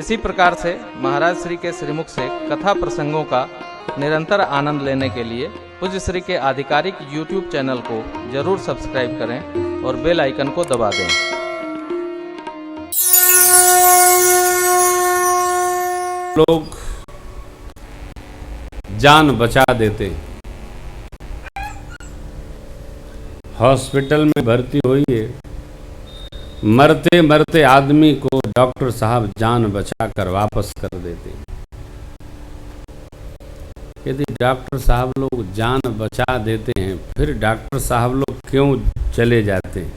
इसी प्रकार से महाराज श्री के श्रीमुख से कथा प्रसंगों का निरंतर आनंद लेने के लिए पूज्य श्री के आधिकारिक YouTube चैनल को जरूर सब्सक्राइब करें और बेल आइकन को दबा दें। लोग जान बचा देते। हॉस्पिटल में भर्ती हुई है, मरते मरते आदमी को डॉक्टर साहब जान बचाकर वापस कर देते। यदि डॉक्टर साहब लोग जान बचा देते हैं, फिर डॉक्टर साहब लोग क्यों चले जाते हैं?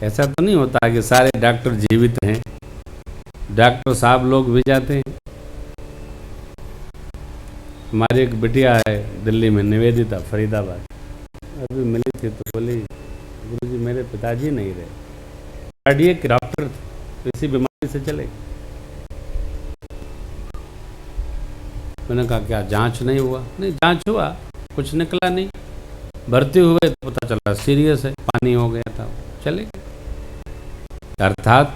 ऐसा तो नहीं होता कि सारे डॉक्टर जीवित हैं, डॉक्टर साहब लोग भी जाते हैं। हमारी एक बिटिया है दिल्ली में, निवेदिता, फरीदाबाद, अभी मिली थी तो बोली गुरुजी मेरे पिताजी नहीं रहे, कार्डियक डॉक्टर थे, इसी बीमारी से चले। मैंने कहा क्या जांच नहीं हुआ? नहीं, जांच हुआ, कुछ निकला नहीं। भर्ती हुए तो पता चला सीरियस है, पानी हो गया था, चले। अर्थात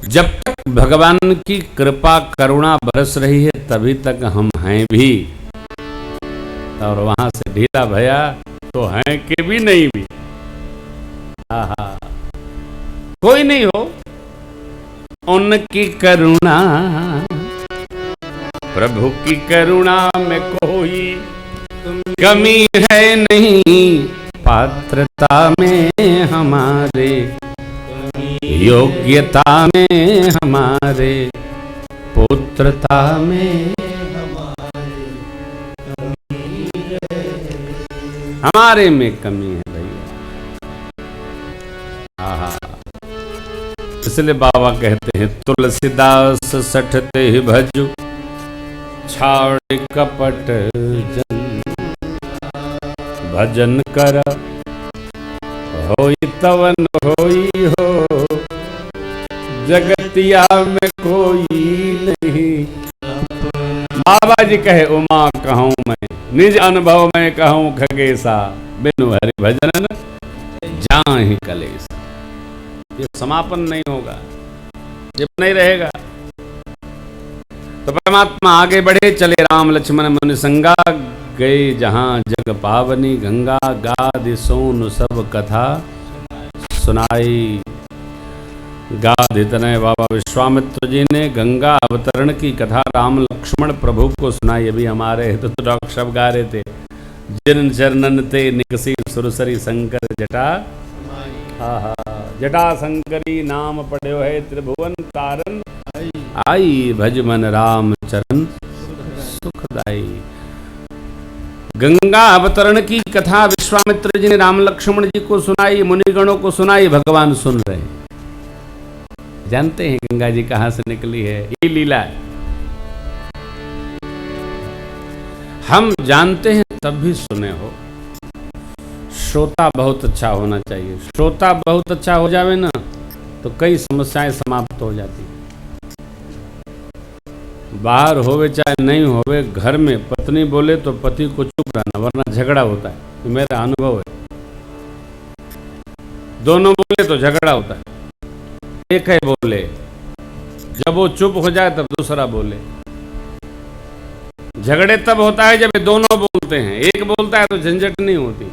जब तक भगवान की कृपा करुणा बरस रही है तभी तक हम हैं भी, और वहां से ढीला भया तो हैं कि भी नहीं भी। आहा, कोई नहीं हो उनकी करुणा, प्रभु की करुणा में कोई कमी है नहीं, पात्रता में हमारे, योग्यता में हमारे, पुत्रता में हमारे में कमी है भैया। आहा, इसलिए बाबा कहते हैं तुलसीदास सठते ही भजु, छाड़ कपट जन, भजन कर होई तवन होई हो, जगतिया में कोई नहीं। बाबा जी कहे उमा कहूँ मैं, निज अनुभव में कहूँ खगेसा, बिनु हरि भजन जाहि कलेसा। ये समापन नहीं होगा, ये नहीं रहेगा। तो परमात्मा आगे बढ़े चले, राम लक्ष्मण मुनि संगा, गए जहां जग पावनी गंगा, गादि सोन सब कथा सुनाई। गादि तनय बाबा विश्वामित्र जी ने गंगा अवतरण की कथा राम लक्ष्मण प्रभु को सुनाई। अभी हमारे तो डॉक्टर साहब गा रहे थे, जिन चरणन ते निकसी सुरसरी शंकर जटा, आहा, जटा शंकरी नाम पढ़्यो है त्रिभुवन तारन आई, भज मन राम चरण सुखदाई। गंगा अवतरण की कथा विश्वामित्र जी ने राम लक्ष्मण जी को सुनाई, मुनिगणों को सुनाई, भगवान सुन रहे हैं। जानते हैं गंगा जी कहां से निकली है? ये लीला है। हम जानते हैं तब भी सुने हो। श्रोता बहुत अच्छा होना चाहिए। श्रोता बहुत अच्छा हो जावे ना तो कई समस्याएं समाप्त हो जाती हैं। बाहर होवे चाहे नहीं होवे, घर में पत्नी बोले तो पति को चुप रहना, वरना झगड़ा होता है। ये मेरा अनुभव है। दोनों बोले तो झगड़ा होता है। एक है बोले, जब वो चुप हो जाए तब दूसरा बोले। झगड़े तब होता है जब दोनों बोलते हैं। एक बोलता है तो झंझट नहीं होती,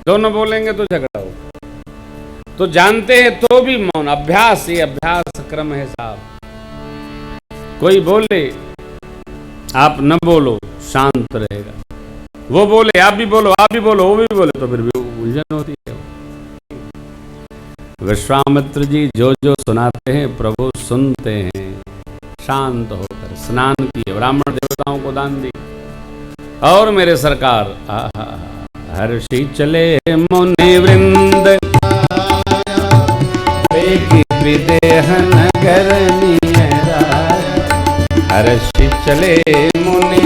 दोनों बोलेंगे तो झगड़ा होता। तो जानते हैं तो भी मौन, अभ्यास, ये अभ्यास क्रम है साहब। कोई बोले आप न बोलो, शांत रहेगा। वो बोले आप भी बोलो, आप भी बोलो, वो भी बोले, तो फिर भी उलझन होती है। विश्वामित्र जी जो जो सुनाते हैं प्रभु सुनते हैं, शांत होकर स्नान किए, ब्राह्मण देवताओं को दान दी। और मेरे सरकार हर्षि चले मुनि वृंद, विदेह नगर हर्षि चले मुनि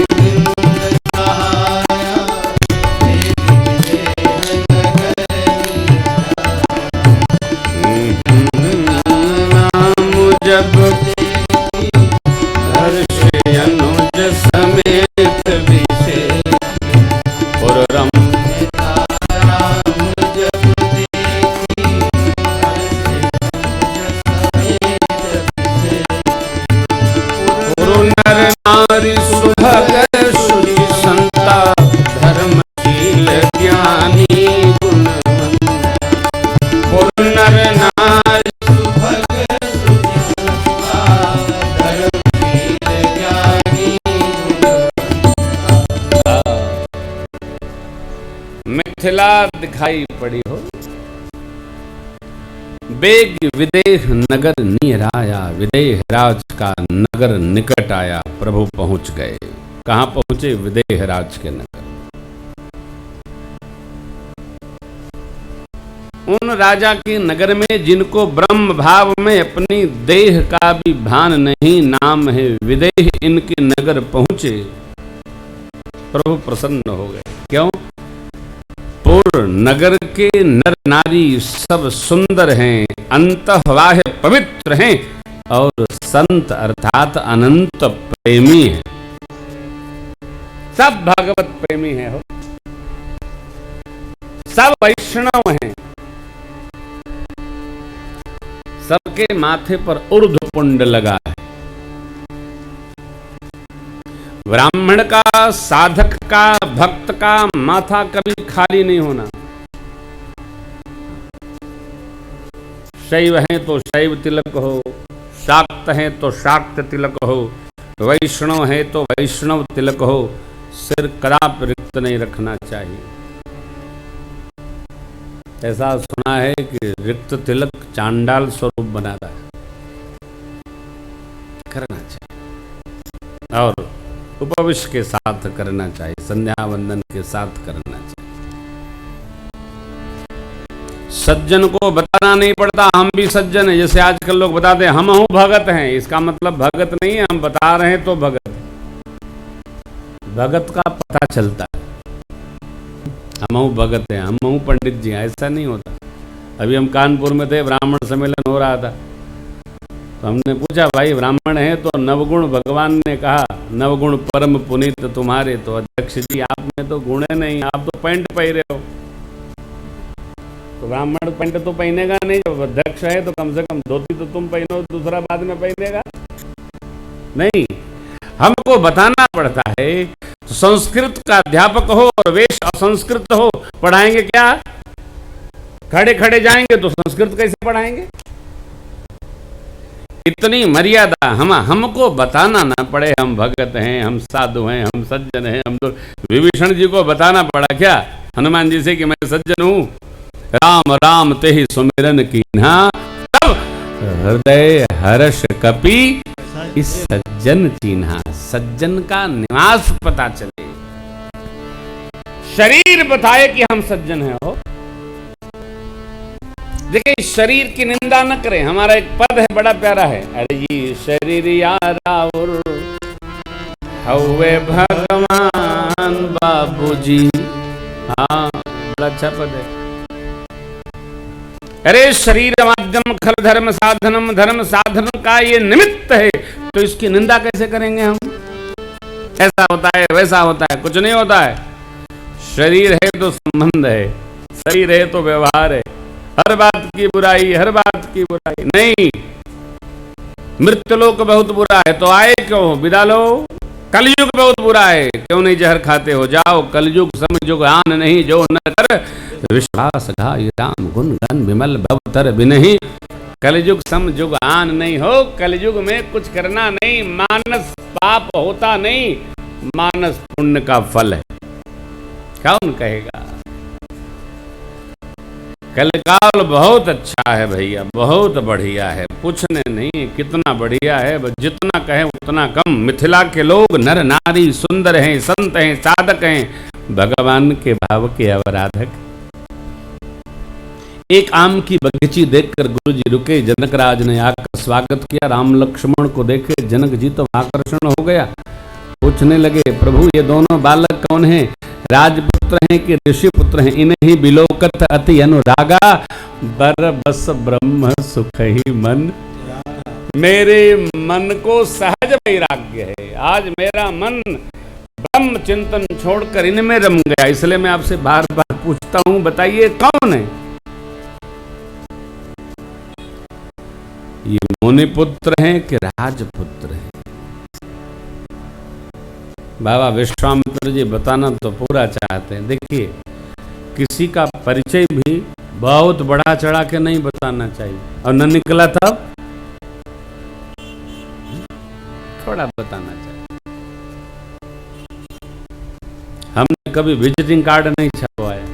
नाम जब हर्ष अनुज समेत विशेष और रम मिथिला दिखाई पड़ी हो। बेग विदेह नगर नियर आया, विदेह राज का नगर निकट आया। प्रभु पहुंच गए। कहां पहुंचे? विदेह राज के नगर। उन राजा के नगर में जिनको ब्रह्म भाव में अपनी देह का भी भान नहीं, नाम है विदेह, इनके नगर पहुंचे। प्रभु प्रसन्न हो गए। क्यों? पूर्ण नगर के नर नारी सब सुंदर हैं, अंतःबाह्य पवित्र हैं और संत अर्थात अनंत प्रेमी हैं। सब भागवत प्रेमी हैं हो, सब वैष्णव हैं, सबके माथे पर ऊर्ध्व पुंड लगा है। ब्राह्मण का, साधक का, भक्त का माथा कभी खाली नहीं होना। शैव हैं तो शैव तिलक हो, शाक्त हैं तो शाक्त तिलक हो, वैष्णव है तो वैष्णव तिलक हो। सिर कदापि रिक्त नहीं रखना चाहिए। ऐसा सुना है कि रिक्त तिलक चांडाल स्वरूप बनाता है। करना चाहिए और उपविश के साथ करना चाहिए, संध्या वंदन के साथ करना चाहिए। सज्जन को बताना नहीं पड़ता हम भी सज्जन हैं। जैसे आजकल लोग बताते हैं हम हूं भगत हैं, इसका मतलब भगत नहीं है, हम बता रहे हैं तो भगत। भगत का पता चलता है, हम हूं भगत हैं, हम हूं पंडित जी, ऐसा नहीं होता। अभी हम कानपुर में थे, ब्राह्मण सम्मेलन हो रहा था, तो हमने पूछा भाई ब्राह्मण है तो नवगुण, भगवान ने कहा नवगुण परम पुनीत तुम्हारे। तो अध्यक्ष जी आप में तो गुण नहीं, आप तो पैंट पहरे हो। तो ब्राह्मण पैंट तो पहनेगा नहीं, जब अध्यक्ष है तो कम से कम धोती तो तुम पहनो, दूसरा बाद में पहनेगा नहीं। हमको बताना पड़ता है। तो संस्कृत का अध्यापक हो और वेश असंस्कृत हो, पढ़ाएंगे क्या? खड़े खड़े जाएंगे तो संस्कृत कैसे पढ़ाएंगे? इतनी मर्यादा हमको बताना ना पड़े हम भगत हैं, हम साधु हैं, हम सज्जन हैं। हम तो विभीषण जी को बताना पड़ा क्या हनुमान जी से कि मैं सज्जन हूं? राम राम ते ही सुमिरन कीन्हा, तब हृदय हर्ष कपि इस सज्जन चीन्हा। सज्जन का निवास पता चले, शरीर बताए कि हम सज्जन हैं। हो देखिए, शरीर की निंदा न करें। हमारा एक पद है बड़ा प्यारा है, अरे ये शरीर यारा और हवे भगवान बाबूजी। हाँ, बड़ा अच्छा पद है। अरे शरीर माध्यम खल धर्म साधनम, धर्म साधन का ये निमित्त है, तो इसकी निंदा कैसे करेंगे हम? ऐसा होता है, वैसा होता है, कुछ नहीं होता है। शरीर है तो संबंध है, शरीर है तो व्यवहार है। हर बात की बुराई, हर बात की बुराई नहीं। मृत्युलोक बहुत बुरा है तो आए क्यों? विदा लो। कलयुग बहुत बुरा है, क्यों नहीं जहर खाते हो? जाओ, कलयुग समझुग आन नहीं जो न कर, विश्वास घाय राम गुण गन विमल भवतर बिनहि। कलयुग समझुग आन नहीं हो, कलयुग में कुछ करना नहीं। मानस पाप होता नहीं, मानस पुण्य का फल है। कौन कहेगा? कलकाल बहुत अच्छा है भैया, बहुत बढ़िया है, पूछने नहीं कितना बढ़िया है, बस जितना कहें उतना कम। मिथिला के लोग नर नारी सुंदर हैं, संत हैं, साधक हैं, भगवान के भाव के अवराधक। एक आम की बगीची देखकर गुरुजी रुके। जनकराज ने आकर स्वागत किया। राम लक्ष्मण को देखे जनक जी तो आकर्षण हो गया। पूछने लगे, प्रभु ये दोनों बालक कौन हैं? राजपुत्र हैं कि ऋषि पुत्र हैं? इन्हीं बिलोकत अति अनुरागा, बर बस ब्रह्म सुख ही मन। मेरे मन को सहज वैराग्य है। आज मेरा मन ब्रह्म चिंतन छोड़कर इनमें रम गया। इसलिए मैं आपसे बार बार पूछता हूं, बताइए कौन है? ये मुनिपुत्र हैं कि राजपुत्र हैं? बाबा विश्वामित्र जी बताना तो पूरा चाहते हैं। देखिए, किसी का परिचय भी बहुत बड़ा चढ़ा के नहीं बताना चाहिए, और न निकला था थोड़ा बताना चाहिए। हमने कभी विजिटिंग कार्ड नहीं छपवाया,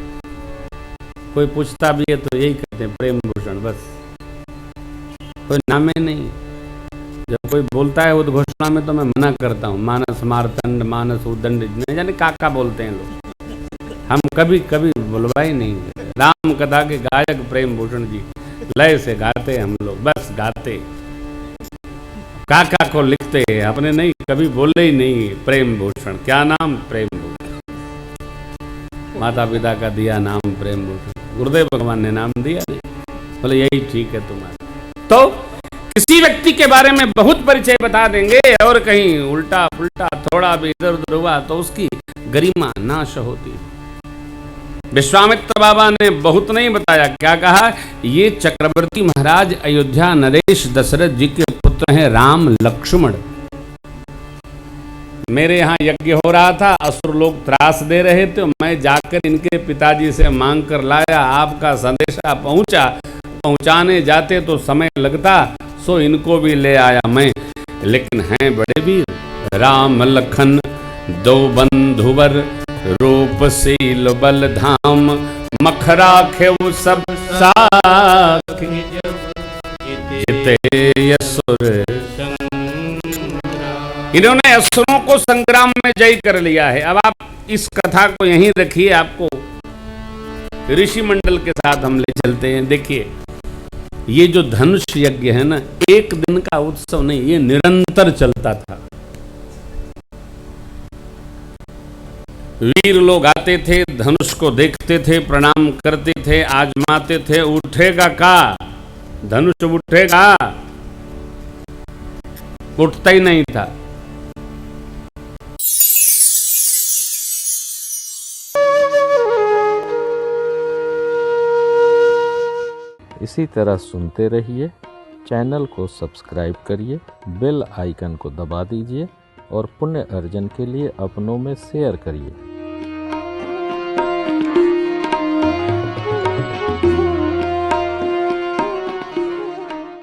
कोई पूछता भी है तो यही कहते हैं प्रेम भूषण, बस कोई नाम ही नहीं। जब कोई बोलता है उद्घोषणा में तो मैं मना करता हूँ, मानस मारतंड, मानस उदंड, नहीं जाने काका बोलते हैं लोग, हम कभी कभी बुलवा ही नहीं। राम कथा के गायक प्रेम भूषण जी, लय से गाते हम लोग, बस गाते, काका को लिखते, अपने नहीं, कभी बोले ही नहीं प्रेम भूषण। क्या नाम? प्रेम भूषण। माता पिता का दिया नाम प्रेम भूषण, गुरुदेव भगवान ने नाम दिया नहीं, बोले यही ठीक है तुम्हारा। तो किसी व्यक्ति के बारे में बहुत परिचय बता देंगे और कहीं उल्टा पुल्टा थोड़ा भी इधर उधर हुआ तो उसकी गरिमा नाश होती। विश्वामित्र बाबा ने बहुत नहीं बताया, क्या कहा? ये चक्रवर्ती महाराज अयोध्या नरेश दशरथ जी के पुत्र हैं राम लक्ष्मण। मेरे यहाँ यज्ञ हो रहा था, असुर लोग त्रास दे रहे थे, मैं जाकर इनके पिताजी से मांग कर लाया, आपका संदेशा पहुंचा। पहुंचाने जाते तो समय लगता, सो इनको भी ले आया मैं, लेकिन हैं बड़े वीर राम लखन दो बंधुवर, रूपशील बल धाम, मखरा खेऊ सब साखी, जिते असुर। इन्होंने असुरों को संग्राम में जय कर लिया है। अब आप इस कथा को यहीं रखिए, आपको ऋषि मंडल के साथ हम ले चलते हैं। देखिए, ये जो धनुष यज्ञ है ना, एक दिन का उत्सव नहीं, ये निरंतर चलता था। वीर लोग आते थे, धनुष को देखते थे, प्रणाम करते थे, आजमाते थे, उठेगा का धनुष, उठेगा, उठता ही नहीं था। इसी तरह सुनते रहिए, चैनल को सब्सक्राइब करिए, बेल आइकन को दबा दीजिए और पुण्य अर्जन के लिए अपनों में शेयर करिए।